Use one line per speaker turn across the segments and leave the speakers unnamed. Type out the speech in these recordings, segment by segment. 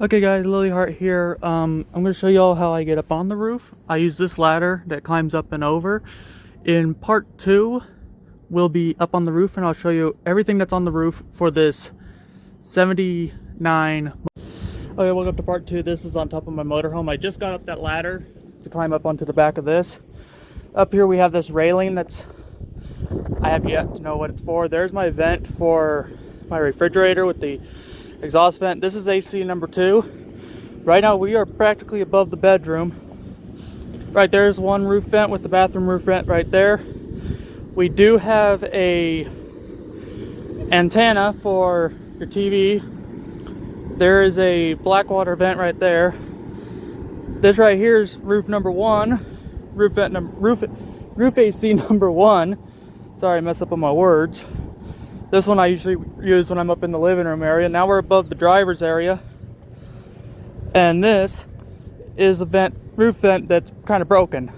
Okay guys, Lilyhardt here. I'm going to show you all how I get up on the roof. I use this ladder that climbs up and over. In part 2, we'll be up on the roof and I'll show you everything that's on the roof for this 79. Okay, welcome to part 2. This is on top of my motorhome. I just got up that ladder to climb up onto the back of this. Up here we have this railing that's, I have yet to know what it's for. There's my vent for my refrigerator with the exhaust vent. This is AC number 2. Right now we are practically above the bedroom. Right there is one roof vent with the bathroom roof vent right there. We do have a antenna for your TV. There is a black water vent right there. This right here is roof number 1. Roof AC number 1. Sorry, I messed up on my words. This one I usually use when I'm up in the living room area. Now we're above the driver's area. And this is a roof vent that's kind of broken.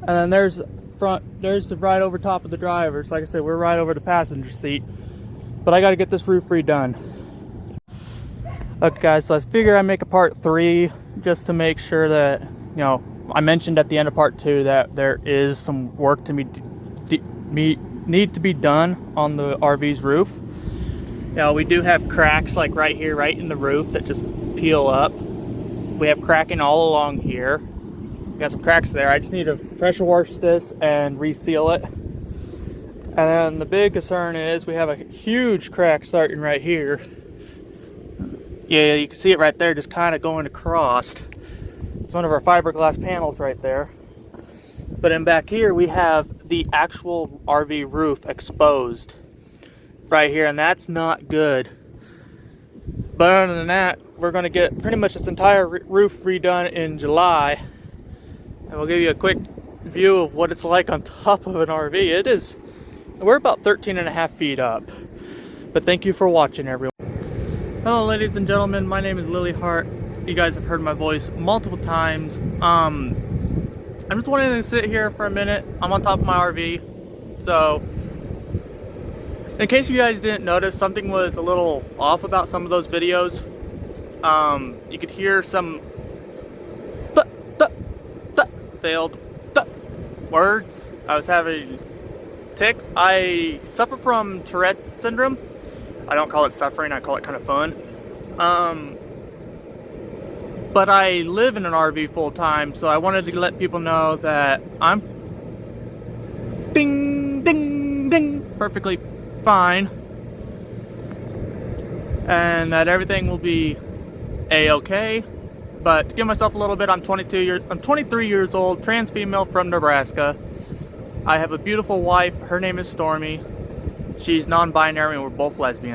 And then there's the right over top of the driver's. Like I said, we're right over the passenger seat. But I got to get this roof redone. Okay guys, so I figure I make a part 3 just to make sure that, you know, I mentioned at the end of part 2 that there is some work to need to be done on the RV's roof. Now we do have cracks like right here, right in the roof, that just peel up. We have cracking all along here. We got some cracks there. I just need to pressure wash this and reseal it. And then the big concern is we have a huge crack starting right here. Yeah, you can see it right there, just kind of going across. It's one of our fiberglass panels right there. But in back here we have the actual RV roof exposed right here, and that's not good. But other than that, we're going to get pretty much this entire roof redone in July, and we'll give you a quick view of what it's like on top of an RV. We're about 13.5 feet up. But thank you for watching, everyone. Hello ladies and gentlemen, my name is Lilyhardt. You guys have heard my voice multiple times. I'm just wanting to sit here for a minute. I'm on top of my RV. So, in case you guys didn't notice, something was a little off about some of those videos. You could hear some failed words. I was having tics. I suffer from tourette syndrome. I don't call it suffering, I call it kind of fun. But I live in an RV full time, so I wanted to let people know that I'm ding, ding, ding, perfectly fine. And that everything will be a-okay. But to give myself a little bit, I'm 23 years old, trans female from Nebraska. I have a beautiful wife, her name is Stormy. She's non-binary and we're both lesbians.